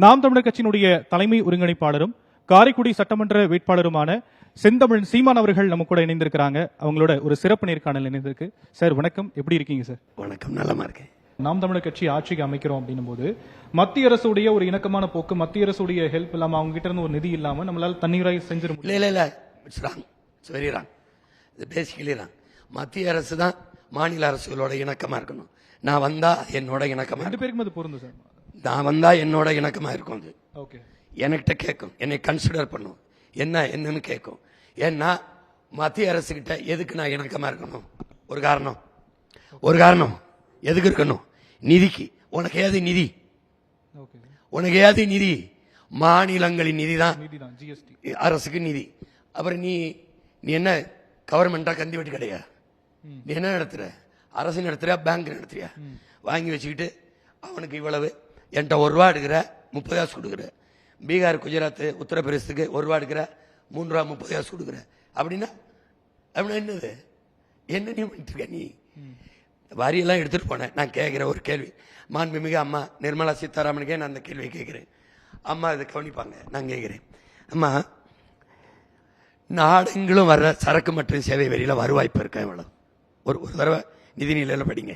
நாம் தமிழர் கட்சியினுடைய தலைமை ஒருங்கிணைப்பாளரும் காரைக்குடி சட்டமன்ற வேட்பாளருமான செந்தமிழன் சீமான் அவர்கள் நம்ம கூட இணைந்திருக்கிறாங்க. அவங்களோட ஒரு சிறப்பு நேர்காணல் இணைந்திருக்கு. சார் வணக்கம், எப்படி இருக்கீங்க சார்? வணக்கம், நலமா இருக்கேன். நாம் தமிழர் கட்சி ஆட்சிக்கு அமைக்கிறோம் அப்படின்னும் போது மத்திய அரசுடைய ஒரு இணக்கமான போக்கு, மத்திய அரசுடைய ஹெல்ப் இல்லாம, அவங்க கிட்ட இருந்து ஒரு நிதி இல்லாம நம்மளால தண்ணீராய் செஞ்சிட முடியும். இல்ல it's wrong, it's very wrong. இது பேசிக்கலி ராங். மத்திய அரசு தான் மாநில அரசுகளோட இணக்கமா இருக்கணும். நான் வந்தா என்னோட இணக்கமா, ரெண்டு பேருக்கும் அது பொருந்தும் சார். நான் வந்தா என்னோட இணக்கமா இருக்கும். அது ஓகே, என்கிட்ட கேட்கும், என்னை கன்சிடர் பண்ணும், என்னன்னு கேட்கும். ஏன்னா மத்திய அரசு கிட்ட எதுக்கு நான் இணக்கமா இருக்கணும்? ஒரு காரணம் எதுக்கு இருக்கணும்? நிதிக்கு. உனக்கு ஏது நிதி? உனக்கு ஏது நிதி? மாநிலங்களின் நிதி தான் அரசுக்கு நிதி. அப்புறம் நீ என்ன கவர்மெண்டா கந்தி வெட்டி கிடையா? நீ என்ன நடத்துற? அரசு நடத்துறியா, பேங்க் நடத்துறியா? வாங்கி வச்சுக்கிட்டு அவனுக்கு இவ்வளவு, என்கிட்ட ₹1 எடுக்கிற 30 காசு கொடுக்குற. பீகார், குஜராத், உத்தரப்பிரதேசத்துக்கு ₹1 எடுக்கிற 3 ரூபா 30 காசு கொடுக்குற. அப்படின்னா என்னது? என்ன நீ பண்ணிட்டு இருக்க? நீ வரியெல்லாம் எடுத்துட்டு போனேன். நான் கேட்கிற ஒரு கேள்வி, மாண்புமிகு அம்மா நிர்மலா சீதாராமனுக்கே நான் அந்த கேள்வியை கேட்கிறேன். அம்மா இதை கவனிப்பாங்க. நான் கேட்கிறேன், அம்மா நாடெங்கிலும் வர்ற சரக்கு மற்றும் சேவை வரியில வருவாய் பெருக்கம் எவ்வளவு? ஒரு தடவை நிதிநிலையில படிங்க,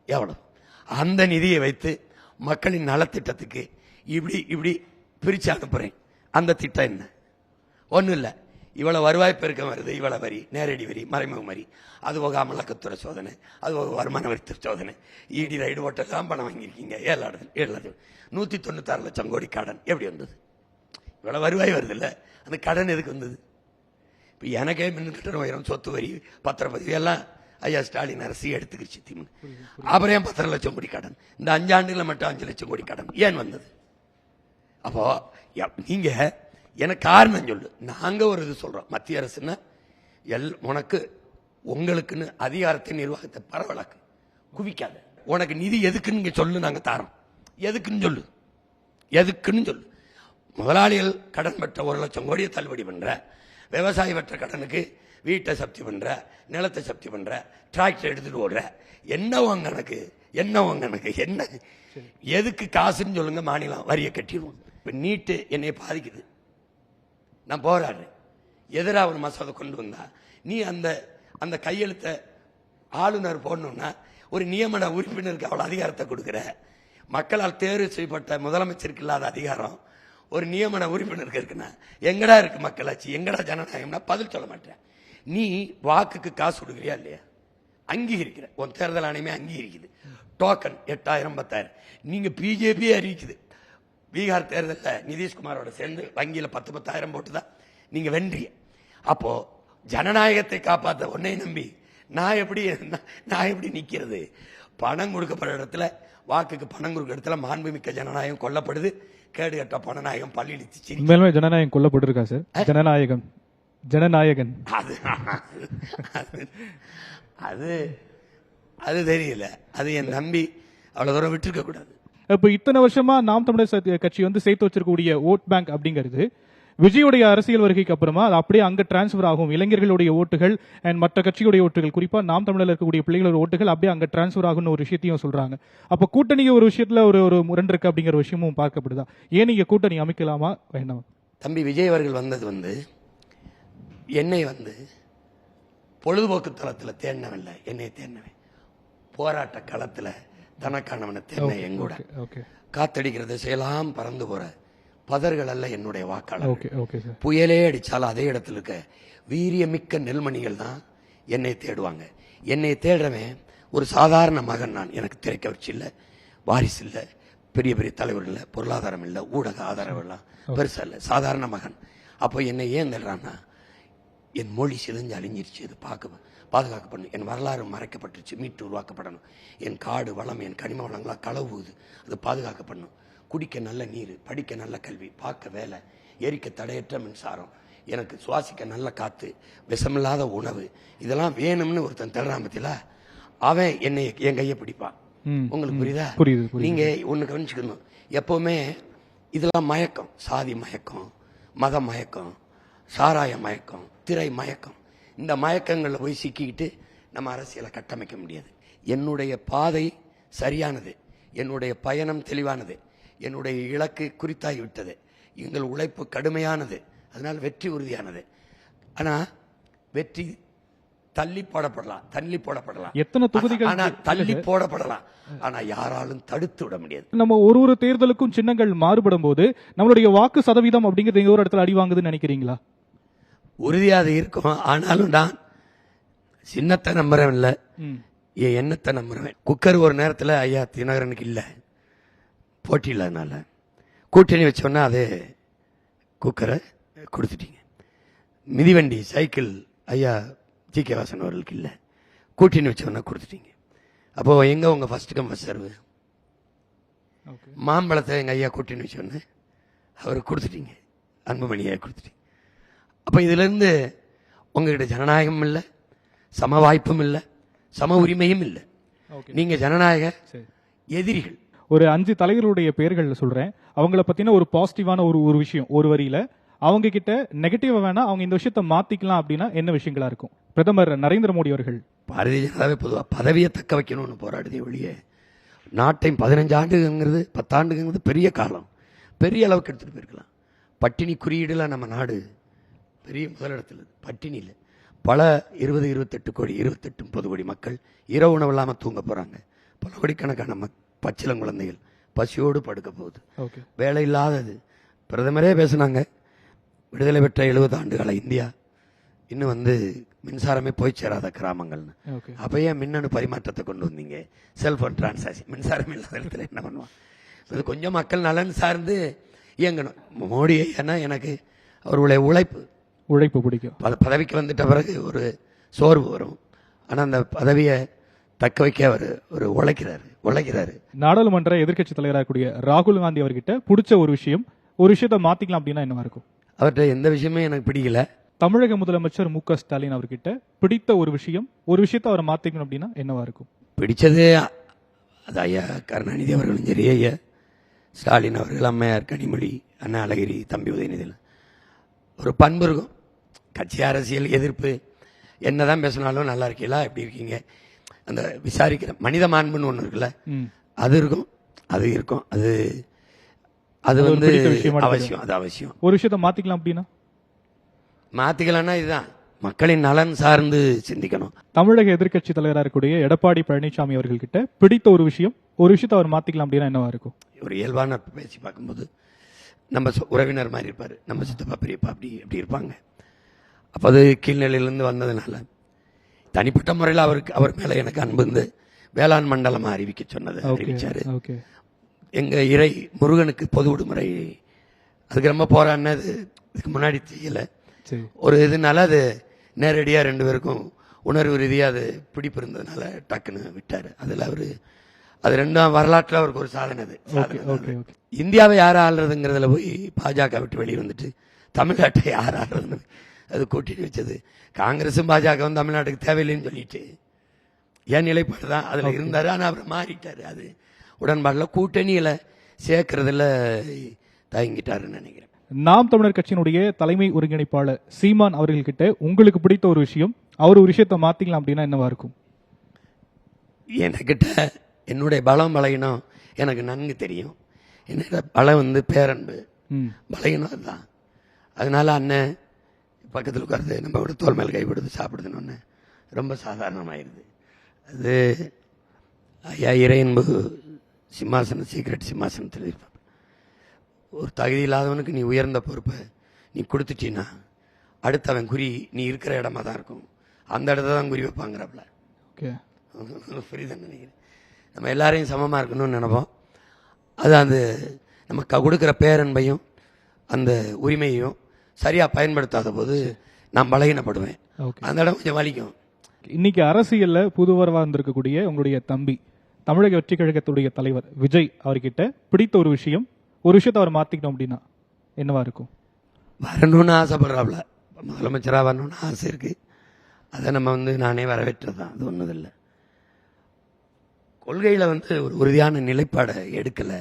எவ்வளவு? அந்த நிதியை வைத்து மக்களின் நலத்திட்டத்துக்கு இப்படி பிரிச்சு அனுப்புறேன். அந்த திட்டம் என்ன? ஒன்றும் இல்லை. இவ்வளவு வருவாய் பெருக்கம் வருது, இவ்வளவு வரி, நேரடி வரி, மறைமுக வரி, அது போக அமலாக்கத்துறை சோதனை, அது போக வருமான வரித்துறை சோதனை, இடி ரைடு ஓட்டெல்லாம் பணம் வாங்கியிருக்கீங்க. 196 லட்சம் கோடி கடன் எப்படி வந்தது? இவ்வளவு வருவாய் வருது இல்ல, அந்த கடன் எதுக்கு வந்தது? இப்ப எனக்கே மின் கட்டணம் உயரம், சொத்து வரி, பத்திரப்பதிவு எல்லாம் ஐயா ஸ்டாலின் அரசு எடுத்துக்கிச்சு திமுக. அப்புறம் ஏன் 10 லட்சம் கோடி கடன்? இந்த 5 ஆண்டுல மட்டும் 5 லட்சம் கோடி கடன் ஏன் வந்தது? அப்போ நீங்க எனக்கு காரணம் சொல்லு. நாங்க ஒரு இது சொல்றோம், மத்திய அரசுன்னா உனக்கு உங்களுக்குன்னு அதிகாரத்தை, நிர்வாகத்தை பரவலாக்கு, குவிக்காத. உனக்கு நிதி எதுக்குன்னு சொல்லு, நாங்க தாரோம். எதுக்குன்னு சொல்லு. முதலாளிகள் கடன் பெற்ற 1 லட்சம் கோடியை தள்ளுபடி பண்ற, விவசாயி பெற்ற கடனுக்கு வீட்டை சப்தி பண்ற, நிலத்தை சப்தி பண்ற, டிராக்டர் எடுத்துட்டு ஓடுற. என்ன எதுக்கு காசுன்னு சொல்லுங்க, மாநிலம் வரியை கட்டிடுவோம். இப்ப நீட்டு என்னை பாதிக்குது, நான் போராடுறேன். எதிராக ஒரு மசோதை கொண்டு வந்தா நீ அந்த கையெழுத்தை ஆளுநர் போடணும்னா ஒரு நியமன உறுப்பினருக்கு அவ்வளவு அதிகாரத்தை கொடுக்கிற. மக்களால் தேர்வு செய்யப்பட்ட முதலமைச்சருக்கு இல்லாத அதிகாரம் ஒரு நியமன உறுப்பினருக்கு இருக்குன்னா எங்கடா இருக்கு மக்களாட்சி? எங்கடா ஜனநாயகம்னா பதில் சொல்ல மாட்டேன். நீ வாக்குக்கு காசு கொடுக்குறியா இல்லையா? அங்கீகரிக்கிற. உன் தேர்தல் ஆணையமே அங்கீகரிக்குது. டோக்கன் 8000 10,000 நீங்க பிஜேபி அறிவிக்குது. பீகார் தேர்தலில் நிதிஷ்குமாரோட சேர்ந்து வங்கியில 10,000 போட்டுதான் நீங்க வென்றிய. அப்போ ஜனநாயகத்தை காப்பாற்ற உன்னை நம்பி நான் எப்படி நிக்கிறது? பணம் கொடுக்கப்படுற இடத்துல, வாக்குக்கு பணம் கொடுக்கிற இடத்துல மாண்புமிக்க ஜனநாயகம் கொல்லப்படுது. கேடு கட்ட பணநாயகம் பள்ளியிலிச்சு. ஜனநாயகம் கொல்லப்பட்டிருக்கா சார்? ஜனநாயகன் அது தெரியல. அது என் நம்பி அவ்வளவு தூரம் விட்டுருக்க கூடாது. இப்ப இத்தனை வருஷமா நாம் தமிழர் கட்சி சேர்த்து வச்சிருக்கக்கூடிய ஓட் பேங்க் அப்படிங்கிறது விஜயுடைய அரசியல் வருகைக்கு அப்புறமா அது அப்படியே அங்க டிரான்ஸ்பர் ஆகும். இளைஞர்களுடைய ஓட்டுகள் அண்ட் மற்ற கட்சியுடைய ஓட்டுகள், குறிப்பா நாம் தமிழர் இருக்கக்கூடிய பிள்ளைகளோட ஓட்டுகள் அப்படியே அங்க டிரான்ஸ்பர் ஆகும்னு ஒரு விஷயத்தையும் சொல்றாங்க. அப்ப கூட்டணி ஒரு விஷயத்துல ஒரு முரண் இருக்கு அப்படிங்கிற விஷயமும் பார்க்கப்படுதா? ஏன் நீங்க கூட்டணி அமைக்கலாமா வேண்டாமா? தம்பி விஜய் அவர்கள் வந்தது என்னை பொழுதுபோக்கு தளத்துல தேடினவில்லை, என்னை தேடினவன் போராட்ட களத்துல தனக்கானவனை தேடின. எங்கூட காத்தடிக்கிற திசையெல்லாம் பறந்து போற பதர்கள் அல்ல என்னுடைய வாக்காளர். புயலே அடிச்சாலும் அதே இடத்துல இருக்க வீரியமிக்க நெல்மணிகள் தான் என்னை தேடுவாங்க. என்னை தேடுறவன் ஒரு சாதாரண மகன். நான் எனக்கு திரைக்கவர்ச்சி இல்லை, வாரிசு இல்லை, பெரிய பெரிய தலைவர் இல்லை, பொருளாதாரம் இல்லை, ஊடக ஆதரவு எல்லாம் பெருசா இல்லை, சாதாரண மகன். அப்போ என்னை ஏன் தேடுறான்னா, என் மொழி சிதைஞ்சு அழிஞ்சிருச்சு, இது பாதுகாக்கப்படணும். என் வரலாறு மறைக்கப்பட்டுருச்சு, மீட்டு உருவாக்கப்படணும். என் காடு வளம், என் கனிம வளங்களா களவுது, அது பாதுகாக்கப்படணும். குடிக்க நல்ல நீர், படிக்க நல்ல கல்வி, பார்க்க வேலை, எரிக்க தடையற்ற மின்சாரம், எனக்கு சுவாசிக்க நல்ல காத்து, விஷமில்லாத உணவு, இதெல்லாம் வேணும்னு ஒருத்தன் தேடுறாமத்தில அவன் என்னை என் கையை பிடிப்பான். உங்களுக்கு புரியுதா? நீங்க ஒண்ணு கவனிச்சுக்கணும், எப்பவுமே இதெல்லாம் மயக்கம், சாதி மயக்கம், மத மயக்கம், சாராய மயக்கம், திரை மயக்கம். இந்த மயக்கங்கள்ல போய் சிக்கிக்கிட்டு நம்ம அரசியலை கட்டமைக்க முடியாது. என்னுடைய பாதை சரியானது, என்னுடைய பயணம் தெளிவானது. என்னுடைய இலக்கு குறித்தாகிவிட்டது. எங்கள் உழைப்பு கடுமையானது, அதனால் வெற்றி உறுதியானது. ஆனா வெற்றி தள்ளி போடப்படலாம் எத்தனை தொகுதிகள் ஆனா தள்ளி போடப்படலாம், ஆனா யாராலும் தடுத்து விட முடியாது. நம்ம ஒரு தேர்தலுக்கும் சின்னங்கள் மாறுபடும் போது நம்மளுடைய வாக்கு சதவீதம் அப்படிங்கிறது எங்க ஒரு இடத்துல அடி வாங்குதுன்னு நினைக்கிறீங்களா? உறுதியாக இருக்கும். ஆனாலும் நான் சின்னத்தை நம்புறேன் இல்ல, என் எண்ணத்தை நம்புறேன். குக்கர் ஒரு நேரத்தில் ஐயா தினகரனுக்கு இல்ல, போட்டி இல்லாதனால கூட்டணி வச்சோன்னா அதே குக்கரை கொடுத்துட்டீங்க. மிதிவண்டி சைக்கிள் ஐயா ஜி கே வாசன் அவர்களுக்கு இல்லை, கூட்டணி வச்சோன்னா கொடுத்துட்டீங்க. அப்போ எங்க உங்க ஃபர்ஸ்ட் கம் ஃபர்ஸ்ட் சர்வ்? மாம்பழத்தை எங்க ஐயா கூட்டணி வச்சோன்னு அவருக்கு கொடுத்துட்டீங்க, அன்புமணியை கொடுத்துட்டீங்க. அப்ப இதுல இருந்து உங்ககிட்ட ஜனநாயகம் இல்லை, சம வாய்ப்பும் இல்லை, சம உரிமையும் இல்லை. நீங்க ஜனநாயக எதிரிகள். ஒரு 5 தலைவர்களுடைய பெயர்கள் சொல்றேன், அவங்கள பத்தின ஒரு பாசிட்டிவான ஒரு விஷயம் ஒரு வரியில, அவங்க கிட்ட நெகட்டிவா வேணா அவங்க இந்த விஷயத்தை மாத்திக்கலாம் அப்படின்னா என்ன விஷயங்களா இருக்கும்? பிரதமர் நரேந்திர மோடி அவர்கள் பாரதிய ஜனதாவே பொதுவாக பதவியை தக்க வைக்கணும்னு போராடுதே ஒழிய, நாட்டை 15 ஆண்டுங்கிறது 10 ஆண்டுங்கிறது பெரிய காலம், பெரிய அளவுக்கு எடுத்துட்டு போயிருக்கலாம். பட்டினி குறியீடுல நம்ம நாடு பெரிய முதலிடத்தில், பட்டினியில் பல 28 கோடி மக்கள் இரவு உணவு இல்லாம தூங்க போறாங்க. பல கோடிக்கணக்கான பச்சிளம் குழந்தைகள் பசியோடு படுக்க போகுது. வேலை இல்லாதது. பிரதமரே பேசினாங்க, விடுதலை பெற்ற 70 ஆண்டுகால இந்தியா இன்னும் மின்சாரமே போய் சேராத கிராமங்கள்னு. அப்பயே மின்னணு பரிமாற்றத்தை கொண்டு வந்தீங்க, செல்போன் டிரான்சாக்ஷன். மின்சாரம் இல்லாத இடத்துல என்ன பண்ணுவான்? இது கொஞ்சம் மக்கள் நலன் சார்ந்து இயங்கணும். மோடி ஏன்னா எனக்கு அவருடைய உழைப்பு பிடிக்கும். பதவிக்கு வந்துட்ட பிறகு ஒரு சோர்வு வரும், ஆனா அந்த பதவியை தக்க வைக்க அவர் ஒரு உழைக்கிறாரு. நாடாளுமன்ற எதிர்க்கட்சி தலைவராக கூடிய ராகுல் காந்தி அவர்கிட்ட பிடிச்ச ஒரு விஷயத்தை மாத்திக்கலாம் அப்படின்னா என்னவா இருக்கும்? அவர்கிட்ட எந்த விஷயமே எனக்கு பிடிக்கல. தமிழக முதலமைச்சர் மு.க. ஸ்டாலின் அவர்கிட்ட பிடித்த ஒரு விஷயத்தை அவர் மாத்திக்கணும் அப்படின்னா என்னவா இருக்கும்? பிடிச்சது அது ஐயா கருணாநிதி அவர்களும் சரி, ஐயா ஸ்டாலின் அவர்கள், அம்மையார் கனிமொழி, அண்ணா அழகிரி, தம்பி உதயநிதியில் ஒரு பண்பு இருக்கும். கட்சி அரசியல் எதிர்ப்பு என்னதான் பேசினாலும் நல்லா இருக்கீங்களா, எப்படி இருக்கீங்க, அந்த விசாரிக்கிற மனித மாண்புன்னு ஒண்ணு இருக்குல்ல, அது இருக்கும். அது அவசியம். அது அவசியம். ஒரு விஷயத்தை மாத்திக்கலாம் அப்படின்னா மாத்திக்கலாம்னா இதுதான், மக்களின் நலன் சார்ந்து சிந்திக்கணும். தமிழக எதிர்க்கட்சி தலைவராக இருக்கக்கூடிய எடப்பாடி பழனிசாமி அவர்கள் கிட்ட பிடித்த ஒரு விஷயத்தை அவர் மாத்திக்கலாம் அப்படின்னா என்னவா இருக்கும்? ஒரு இயல்பான பேசி பார்க்கும்போது நம்ம உறவினர் மாதிரி இருப்பாரு, நம்ம சித்தப்பா பெரியப்பா அப்படி இருப்பாங்க. அப்ப அது கீழ்நிலையிலிருந்து வந்ததுனால தனிப்பட்ட முறையில் அவர் மேல எனக்கு அன்பு இருந்து வேளாண் மண்டலமா அறிவிக்க சொன்னது அறிவிச்சாரு. எங்க இறை முருகனுக்கு பொது விடுமுறை, அதுக்கு ரொம்ப போராடினது இதுக்கு முன்னாடி செய்யல. ஒரு இதனால அது நேரடியா 2 பேருக்கும் உணர்வு ரீதியா அது பிடிப்பு இருந்ததுனால டக்குன்னு விட்டாரு. அதுல அது 2ஆம் வரலாற்றுல அவருக்கு ஒரு சாதனை. அது இந்தியாவை யார் ஆள்றதுங்கிறதுல போய் பாஜக விட்டு வெளியே வந்துட்டு தமிழ்நாட்டை யார் ஆள்றதுன்னு அது கூட்டிட்டு வச்சது. காங்கிரசும் பாஜகவும் தமிழ்நாட்டுக்கு தேவையில்லைன்னு சொல்லிட்டு என் நிலைப்பாடு தான் அதுல இருந்தாரு. ஆனா அவர் மாறிட்டாரு. அது உடன்பாடுல கூட்டணியில சேர்க்கறதுல தயங்கிட்டாருன்னு நினைக்கிறேன். நாம் தமிழர் கட்சியினுடைய தலைமை ஒருங்கிணைப்பாளர் சீமான் அவர்கள்கிட்ட உங்களுக்கு பிடித்த ஒரு விஷயத்தை மாத்திக்கலாம் அப்படின்னா என்னவா இருக்கும்? என்கிட்ட என்னுடைய பலம் பலகீனம் எனக்கு நன்கு தெரியும். என்னோட பலம் பேரன்பு, பலகீனம் அதுதான். அதனால அண்ணன் பக்கத்தில் உட்கார்ந்து நம்ம கூட தோல் மேல் கைப்படுது சாப்பிடுதுன்னு ரொம்ப சாதாரணமாயிருது. அது ஐயா இறையன்பு சிம்மாசனம், சீக்கிரட் சிம்மாசனத்தில் இருப்பார். ஒரு தகுதி இல்லாதவனுக்கு நீ உயர்ந்த பொறுப்பை நீ கொடுத்துட்டீன்னா அடுத்தவன் குறி நீ இருக்கிற இடமா தான் இருக்கும், அந்த இடத்த தான் குறி வைப்பாங்கிறப்பல. புரியுதுன்னு நினைக்கிறேன். நம்ம எல்லாரையும் சமமா இருக்கணும்னு நினைப்போம். அது நம்ம கொடுக்கிற பேரன்பையும் அந்த உரிமையையும் சரியா பயன்படுத்தாத போது நான் பலகீனப்படுவேன். அந்த இடம் கொஞ்சம் வலிக்கும். இன்னைக்கு அரசியல்ல புதுவரவா இருந்திருக்கக்கூடிய உங்களுடைய தம்பி தமிழக வெற்றி கழகத்துடைய தலைவர் விஜய் அவர்கிட்ட பிடித்த ஒரு விஷயத்தை அவர் மாத்திக்கணும் அப்படின்னா என்னவா இருக்கும்? வரணும்னு ஆசைப்படுறாப்ல, முதலமைச்சரா வரணும்னு ஆசை இருக்கு. அதை நம்ம நானே வரவேற்றதான், அது ஒண்ணும் இல்லை. கொள்கையில ஒரு உறுதியான நிலைப்பாடை எடுக்கல.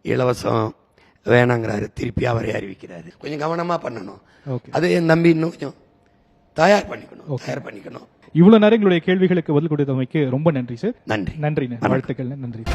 இலவசம் வேணாங்கிறாரு, திருப்பி அவரை அறிவிக்கிறாரு. கொஞ்சம் கவனமா பண்ணணும். அது என் தம்பி இன்னும் கொஞ்சம் தயார் பண்ணிக்கணும். இவ்வளவு நேரம் எங்களுடைய கேள்விகளுக்கு பதில் கொடுத்தமைக்கு ரொம்ப நன்றி சார். நன்றி. வாழ்த்துக்கள். நன்றி.